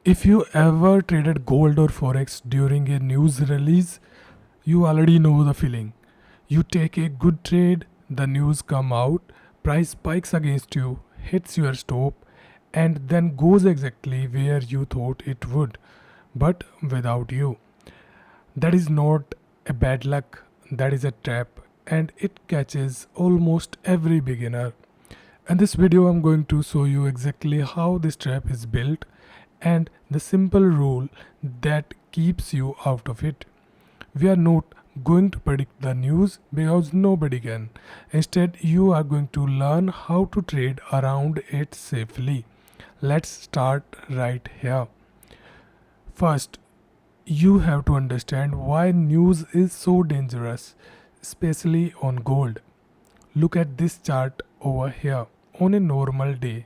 If you ever traded gold or forex during a news release, you already know the feeling. You take a good trade, the news come out, price spikes against you, hits your stop, and then goes exactly where you thought it would, but without you. That is not a bad luck, that is a trap, and it catches almost every beginner. In this video, I'm going to show you exactly how this trap is built and the simple rule that keeps you out of it. We are not going to predict the news because nobody can. Instead, you are going to learn how to trade around it safely. Let's start right here. First, you have to understand why news is so dangerous, especially on gold. Look at this chart over here. On a normal day,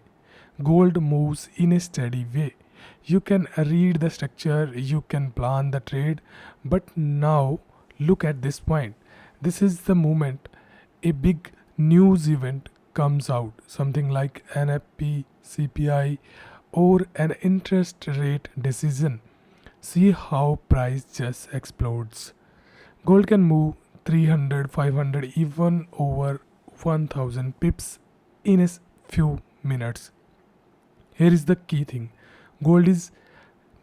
gold moves in a steady way. You can read the structure, you can plan the trade, but now look at this point. This is the moment a big news event comes out, something like NFP, CPI, or an interest rate decision. See how price just explodes. Gold can move 300, 500, even over 1000 pips in a few minutes. Here is the key thing. Gold is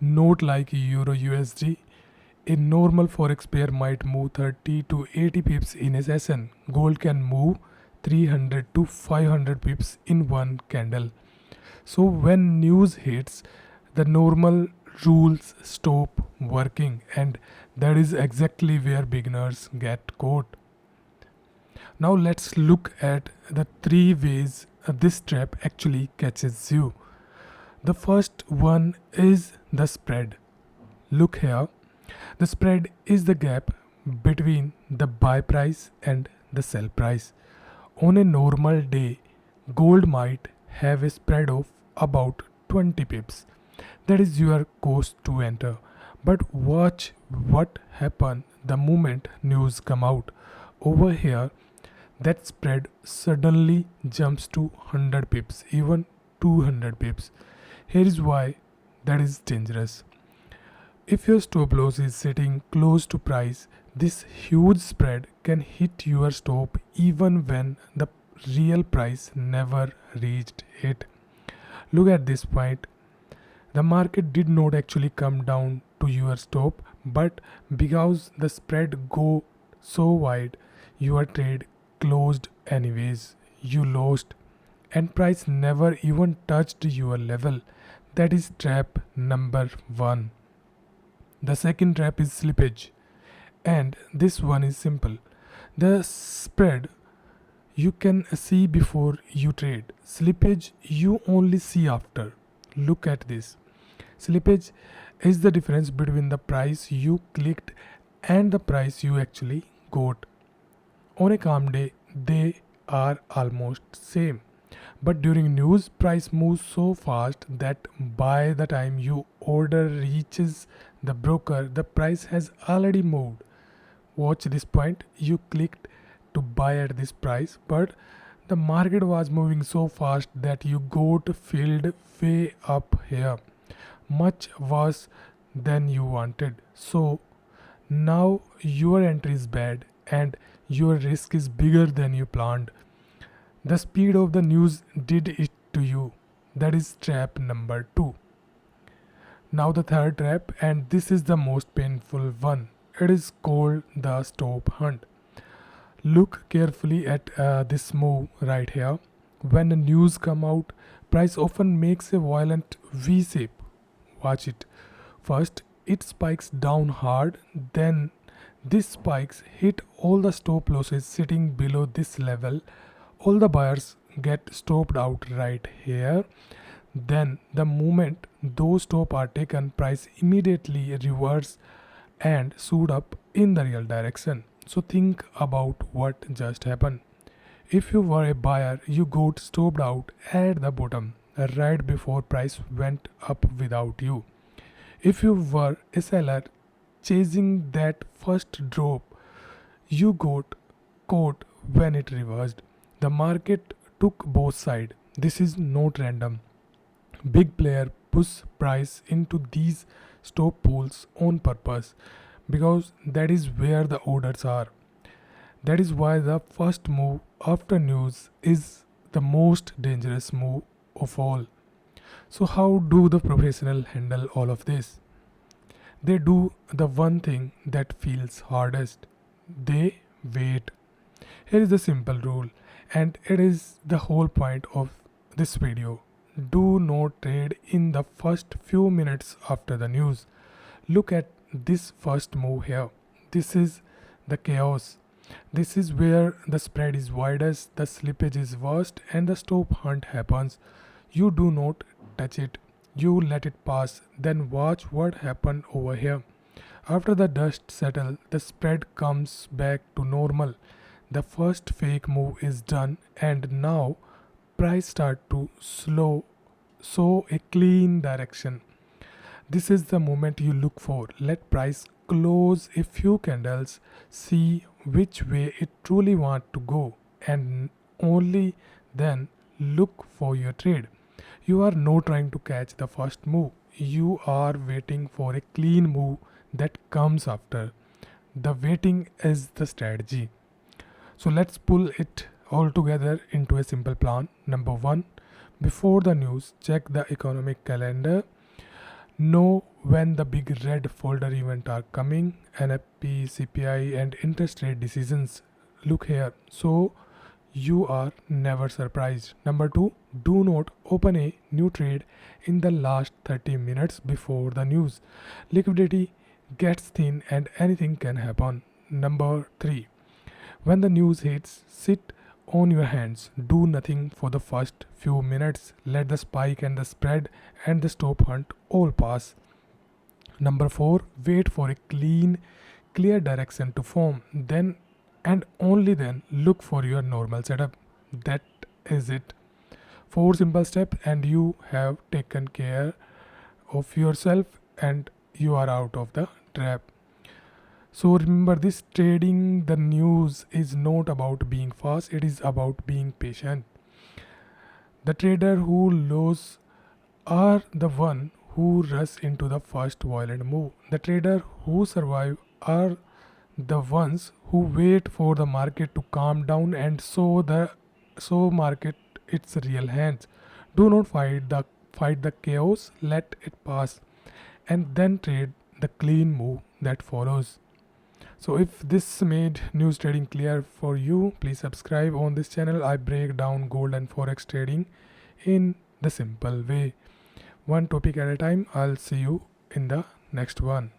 not like Euro USD. A normal forex pair might move 30 to 80 pips in a session. Gold can move 300 to 500 pips in one candle. So when news hits, the normal rules stop working, and that is exactly where beginners get caught. Now let's look at the three ways this trap actually catches you. The first one is the spread. Look here. The spread is the gap between the buy price and the sell price. On a normal day, gold might have a spread of about 20 pips. That is your cost to enter. But watch what happen the moment news come out. Over here, that spread suddenly jumps to 100 pips, even 200 pips. Here is why that is dangerous. If your stop loss is sitting close to price, this huge spread can hit your stop even when the real price never reached it. Look at this point. The market did not actually come down to your stop, but because the spread go so wide, your trade closed anyways. You lost, and price never even touched your level. That is trap number 1. The second trap is slippage, and this one is simple. The spread you can see before you trade. Slippage you only see after. Look at this. Slippage is the difference between the price you clicked and the price you actually got. On a calm day, they are almost same. But during news, price moves so fast that by the time your order reaches the broker, the price has already moved. Watch this point. You clicked to buy at this price, but the market was moving so fast that you got filled way up here, much worse than you wanted. So now your entry is bad and your risk is bigger than you planned. The speed of the news did it to you. That is trap number 2. Now the third trap, and this is the most painful one. It is called the stop hunt. Look carefully at this move right here. When the news come out, price often makes a violent V shape. Watch it. First, it spikes down hard, then these spikes hit all the stop losses sitting below this level. All the buyers get stopped out right here. Then the moment those stop are taken, price immediately reverse and shoot up in the real direction. So think about what just happened. If you were a buyer, you got stopped out at the bottom right before price went up without you. If you were a seller chasing that first drop, you got caught when it reversed. The market took both sides. This is not random. Big player push price into these stop pools on purpose because that is where the orders are. That is why the first move after news is the most dangerous move of all. So, how do the professional handle all of this? They do the one thing that feels hardest, they wait. Here is the simple rule, and it is the whole point of this video. Do not trade in the first few minutes after the news. Look at this first move here. This is the chaos. This is where the spread is widest, the slippage is worst, and the stop hunt happens. You do not touch it. You let it pass. Then watch what happened over here. After the dust settles, the spread comes back to normal. The first fake move is done, and now price start to slow, so a clean direction. This is the moment you look for. Let price close a few candles, see which way it truly want to go, and only then look for your trade. You are not trying to catch the first move. You are waiting for a clean move that comes after. The waiting is the strategy. So let's pull it all together into a simple plan. Number one, before the news, check the economic calendar. Know when the big red folder events are coming, NFP, CPI, and interest rate decisions. Look here. So you are never surprised. Number two, do not open a new trade in the last 30 minutes before the news. Liquidity gets thin and anything can happen. Number three, when the news hits, sit on your hands. Do nothing for the first few minutes. Let the spike and the spread and the stop hunt all pass. Number four, wait for a clear direction to form. Then and only then look for your normal setup. That is it. Four simple steps, and you have taken care of yourself and you are out of the trap. So remember this, trading the news is not about being fast, it is about being patient. The trader who lose are the one who rush into the first violent move. The trader who survive are the ones who wait for the market to calm down and so market its real hands. Do not fight the chaos, let it pass, and then trade the clean move that follows. So if this made news trading clear for you, please subscribe on this channel. I break down gold and forex trading in the simple way. One topic at a time. I'll see you in the next one.